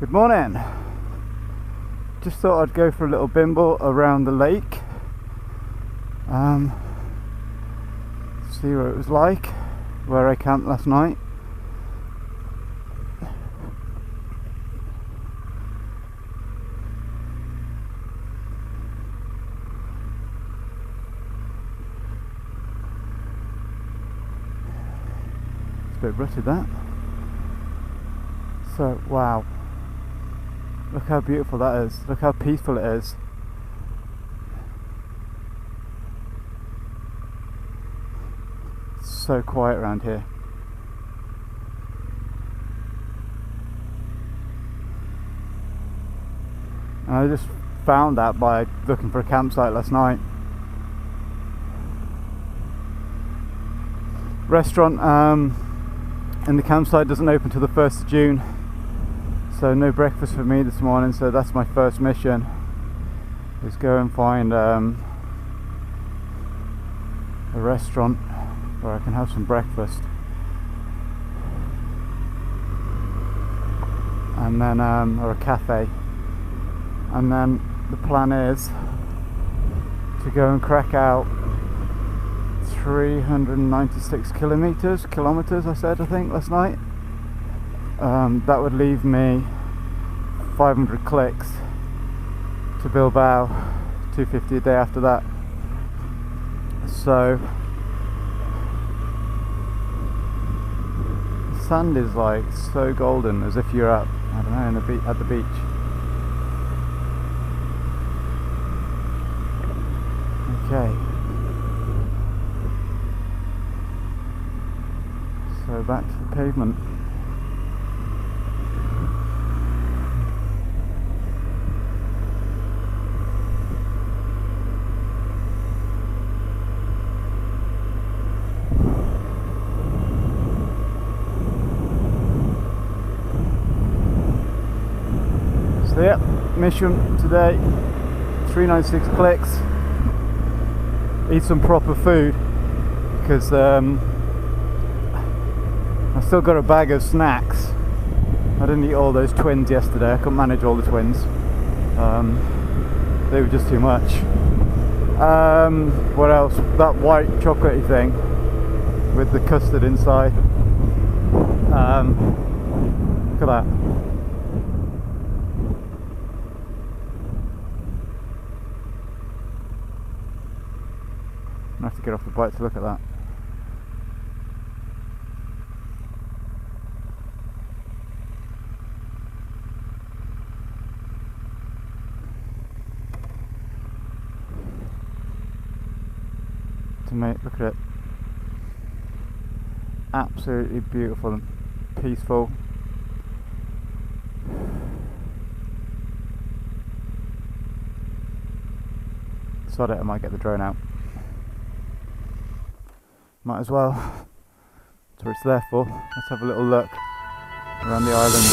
Good morning. Just thought I'd go for a little bimble around the lake. See what it was like where I camped last night. It's a bit rutted, that. So wow. Look how beautiful that is. Look how peaceful it is. It's so quiet around here. And I just found that by looking for a campsite last night. Restaurant in the campsite doesn't open till the 1st of June. So no breakfast for me this morning, so that's my first mission, is go and find a restaurant where I can have some breakfast, and then or a cafe, and then the plan is to go and crack out 396 kilometers I think last night. That would leave me 500 clicks to Bilbao, 250 a day after that. So the sand is like so golden, as if you're at, I don't know, at the beach. Okay. So back to the pavement. So yeah, mission today, 396 clicks, eat some proper food, because I still got a bag of snacks. I didn't eat all those twins yesterday, I couldn't manage all the twins, they were just too much. What else? That white chocolatey thing with the custard inside, look at that. I have to get off the bike to look at that. Look at it. Absolutely beautiful and peaceful. Sod it, I might get the drone out. Might as well. That's what it's there for. Let's have a little look around the island.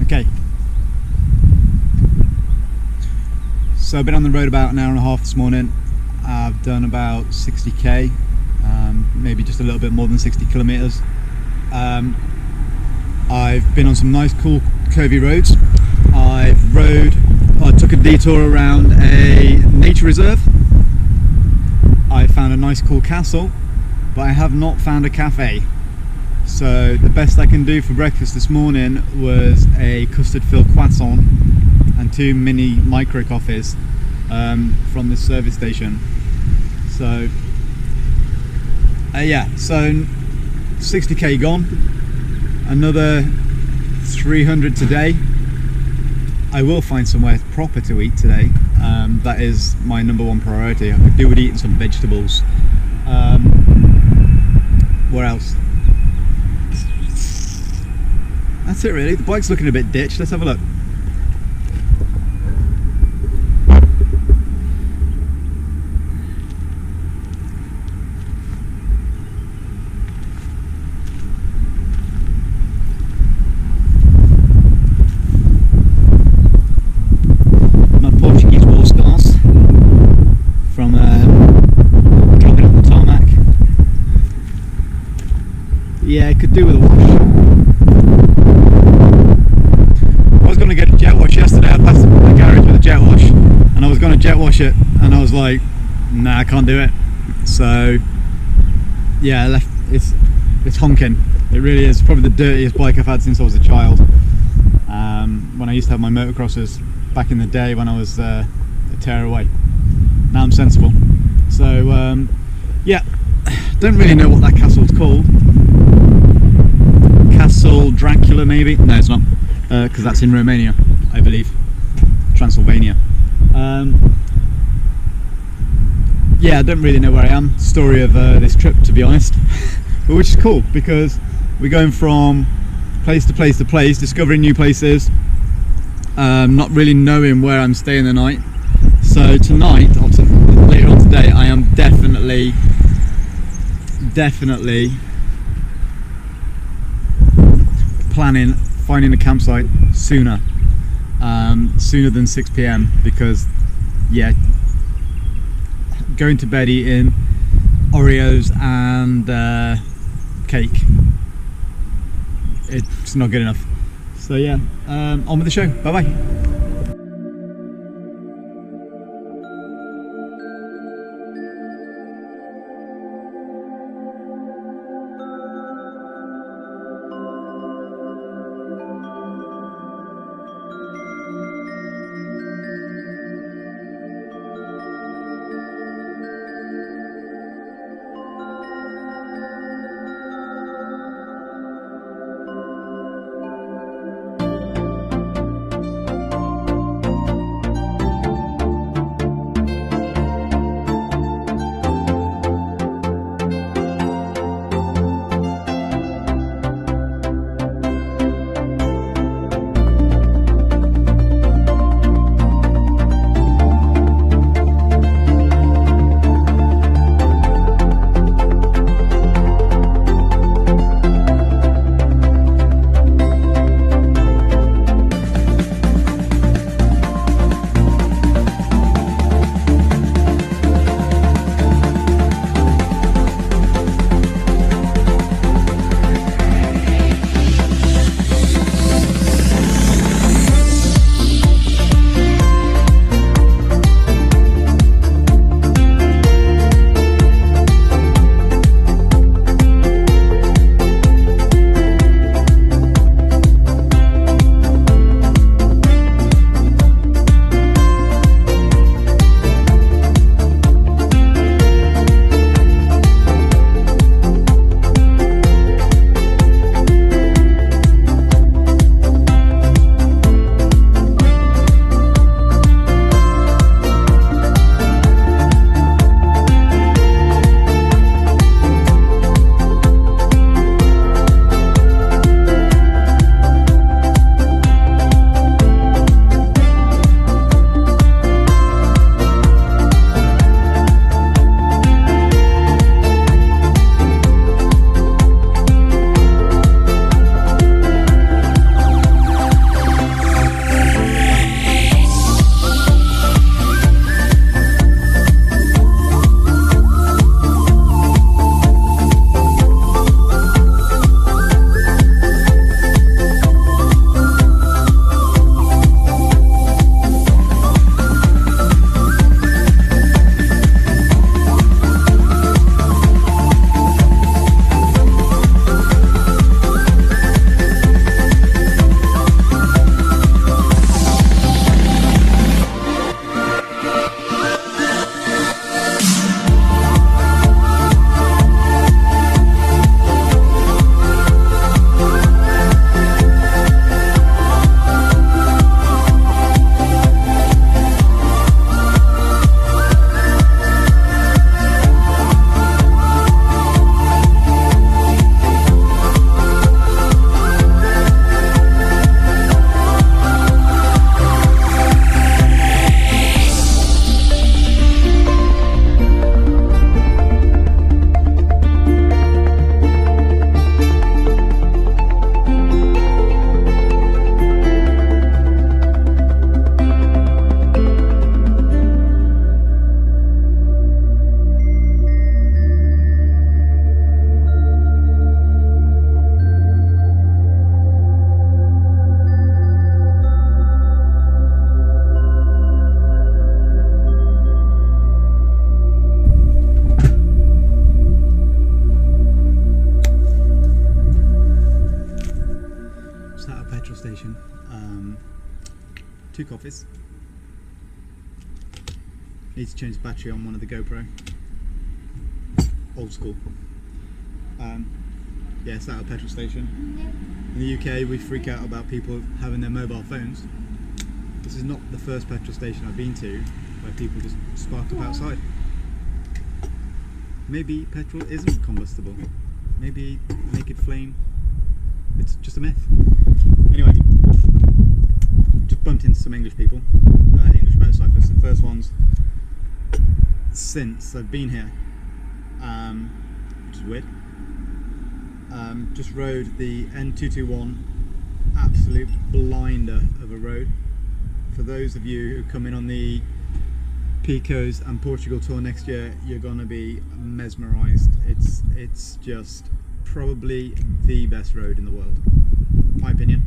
Okay. So I've been on the road about an hour and a half this morning. I've done about 60k, maybe just a little bit more than 60 kilometers. I've been on some nice cool curvy roads. I took a detour around a nature reserve. I found a nice cool castle, but I have not found a cafe. So the best I can do for breakfast this morning was a custard filled croissant and 2 mini micro coffees from this service station. So yeah, so 60k gone, another 300 today. I will find somewhere proper to eat today. That is my #1 priority. I could do with eating some vegetables. What else? That's it really. The bike's looking a bit ditched. Let's have a look. My Portuguese wall scars from dropping off the tarmac. Yeah, it could do with a wash. I was going to get a jet wash yesterday. I passed the garage with a jet wash and I was going to jet wash it and I was like, nah, I can't do it. So yeah, I left. It's honking. It really is. Probably the dirtiest bike I've had since I was a child. When I used to have my motocrossers back in the day when I was a tearaway. Now I'm sensible. So yeah, don't really know what that castle's called. Castle Dracula maybe? No, it's not, because that's in Romania, I believe. Transylvania. Yeah, I don't really know where I am. Story of this trip, to be honest. But which is cool because we're going from place to place to place, discovering new places, not really knowing where I'm staying the night. So tonight, or later on today, I am definitely planning finding a campsite sooner than 6 p.m. because yeah, going to bed eating Oreos and cake, it's not good enough. So yeah, on with the show. Bye bye. 2 coffees. Need to change the battery on one of the GoPro. Old school. Yeah, it's at a petrol station. In the UK, we freak out about people having their mobile phones. This is not the first petrol station I've been to where people just spark up outside. Maybe petrol isn't combustible. Maybe naked flame, it's just a myth. Anyway, just bumped into some English people, English motorcyclists, the first ones since I've been here, which is weird. Just rode the N221, absolute blinder of a road. For those of you who come in on the Picos and Portugal tour next year, you're gonna be mesmerised. It's just probably the best road in the world, my opinion.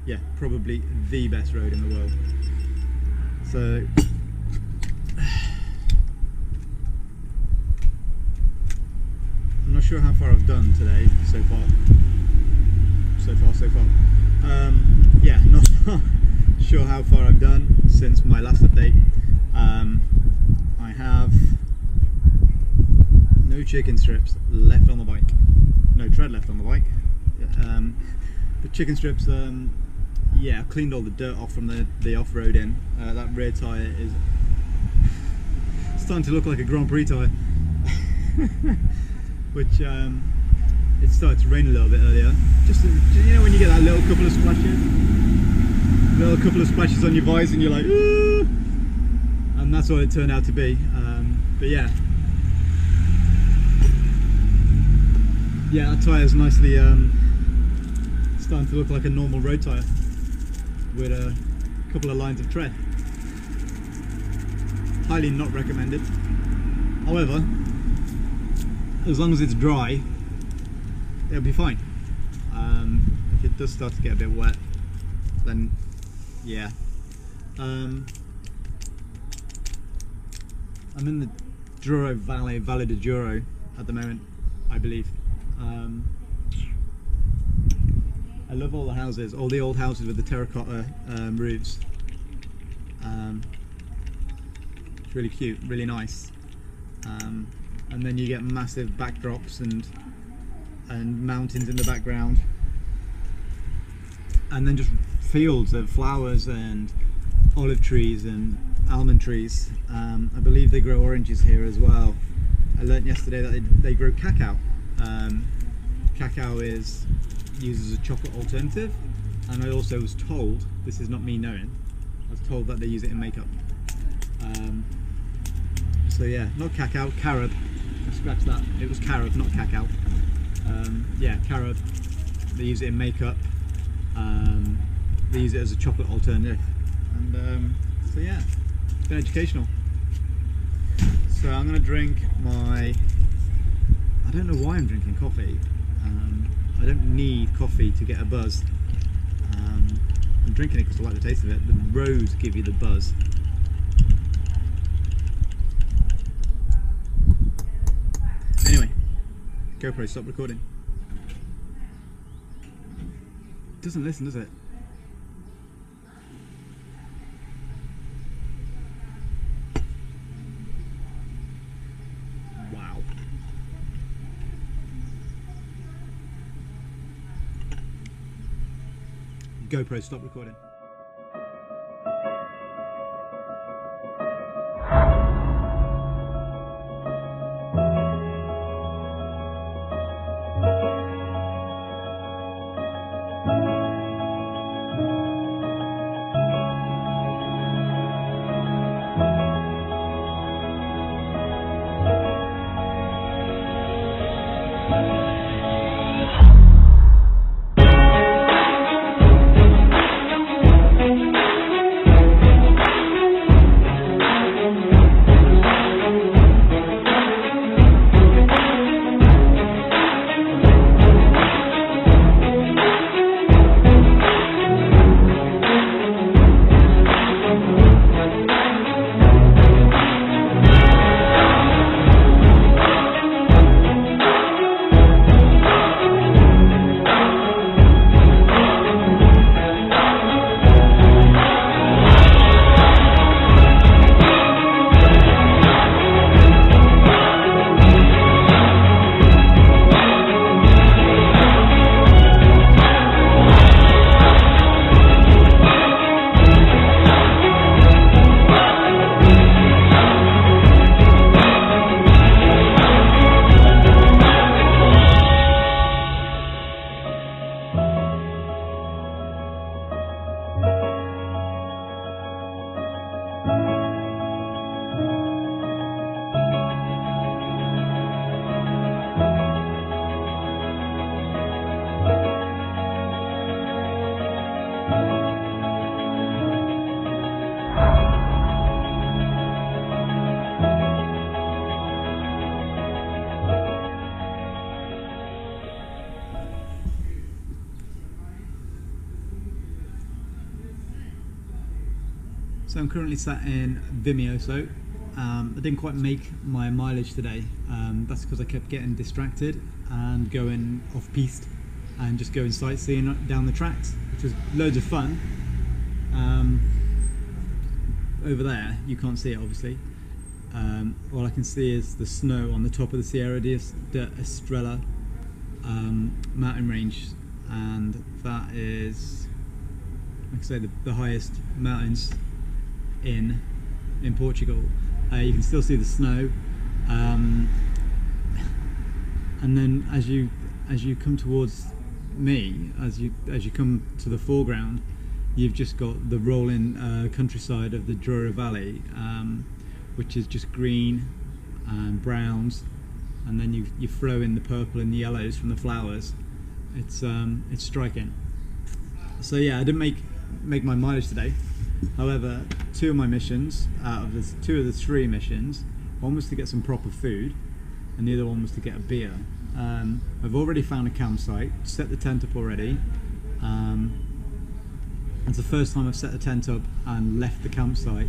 Yeah, probably the best road in the world. So I'm not sure how far I've done today so far. Yeah, not sure how far I've done since my last update. I have no chicken strips left on the bike, no tread left on the bike. The chicken strips, yeah, I cleaned all the dirt off from the off-roading. That rear tyre is starting to look like a Grand Prix tyre. Which it started to rain a little bit earlier. Just you know when you get that little couple of splashes on your visor and you're like, ooh! And that's what it turned out to be. But yeah, that tyre is nicely starting to look like a normal road tyre with a couple of lines of tread. Highly not recommended. However, as long as it's dry, it'll be fine. If it does start to get a bit wet, then yeah. I'm in the Douro Valley, Valle de Douro at the moment, I believe. I love all the houses, all the old houses with the terracotta roofs. It's really cute, really nice. And then you get massive backdrops and mountains in the background, and then just fields of flowers and olive trees and almond trees. I believe they grow oranges here as well. I learnt yesterday that they grow cacao. Cacao is used as a chocolate alternative, and I also was told, this is not me knowing, I was told that they use it in makeup. So yeah, not cacao, carob. Scratch that, it was carob, not cacao. Yeah, carob. They use it in makeup. They use it as a chocolate alternative. And so yeah, it's been educational. So I'm going to drink my, I don't know why I'm drinking coffee. I don't need coffee to get a buzz. I'm drinking it because I like the taste of it. The roads give you the buzz. Anyway, GoPro, stop recording. It doesn't listen, does it? Wow. GoPro, stop recording. So I'm currently sat in Vimeo. I didn't quite make my mileage today. That's because I kept getting distracted and going off piste and just going sightseeing down the tracks, which was loads of fun. Over there, you can't see it obviously. All I can see is the snow on the top of the Sierra de Estrella mountain range, and that is, like I say, the highest mountains in Portugal. You can still see the snow, and then as you come towards me, as you come to the foreground, you've just got the rolling countryside of the Douro Valley, which is just green and browns, and then you throw in the purple and the yellows from the flowers. It's striking. So yeah, I didn't make my mileage today. However, two of my missions out of two of the three missions, one was to get some proper food, and the other one was to get a beer. I've already found a campsite, set the tent up already. It's the first time I've set the tent up and left the campsite.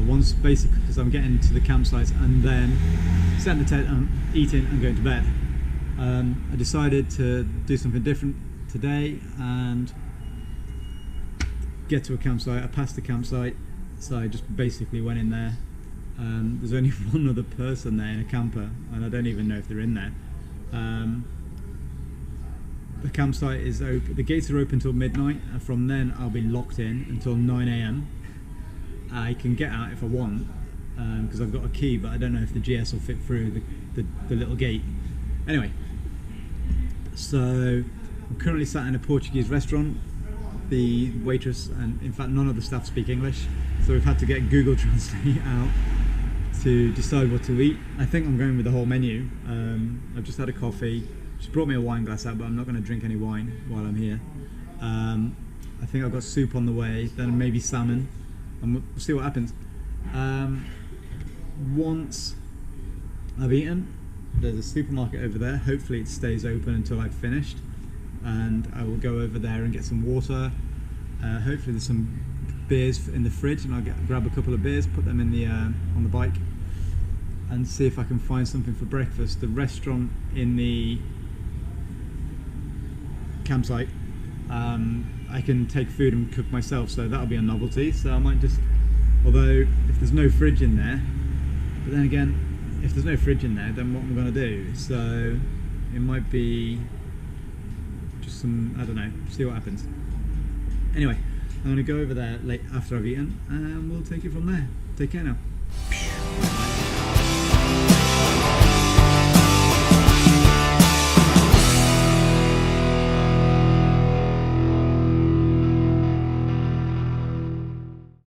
Once, basically, because I'm getting to the campsites and then setting the tent and eating and going to bed. I decided to do something different today and get to a campsite. I passed the campsite, so I just basically went in there. There's only one other person there in a camper, and I don't even know if they're in there. The campsite is open, the gates are open until midnight, and from then I'll be locked in until 9 AM. I can get out if I want, because I've got a key, but I don't know if the GS will fit through the little gate. Anyway, so I'm currently sat in a Portuguese restaurant. The waitress and in fact none of the staff speak English, so we've had to get Google Translate out to decide what to eat. I think I'm going with the whole menu. I've just had a coffee. She brought me a wine glass out, but I'm not going to drink any wine while I'm here. I think I've got soup on the way, then maybe salmon, and we'll see what happens. Once I've eaten, there's a supermarket over there. Hopefully it stays open until I've finished, and I will go over there and get some water. Hopefully there's some beers in the fridge, and I'll grab a couple of beers, put them in the on the bike, and see if I can find something for breakfast. The restaurant in the campsite, I can take food and cook myself, so that'll be a novelty. So I might just, although if there's no fridge in there, but then again, if there's no fridge in there, then what am I going to do? So it might be just some, I don't know, see what happens. Anyway, I'm going to go over there late after I've eaten, and we'll take it from there. Take care now.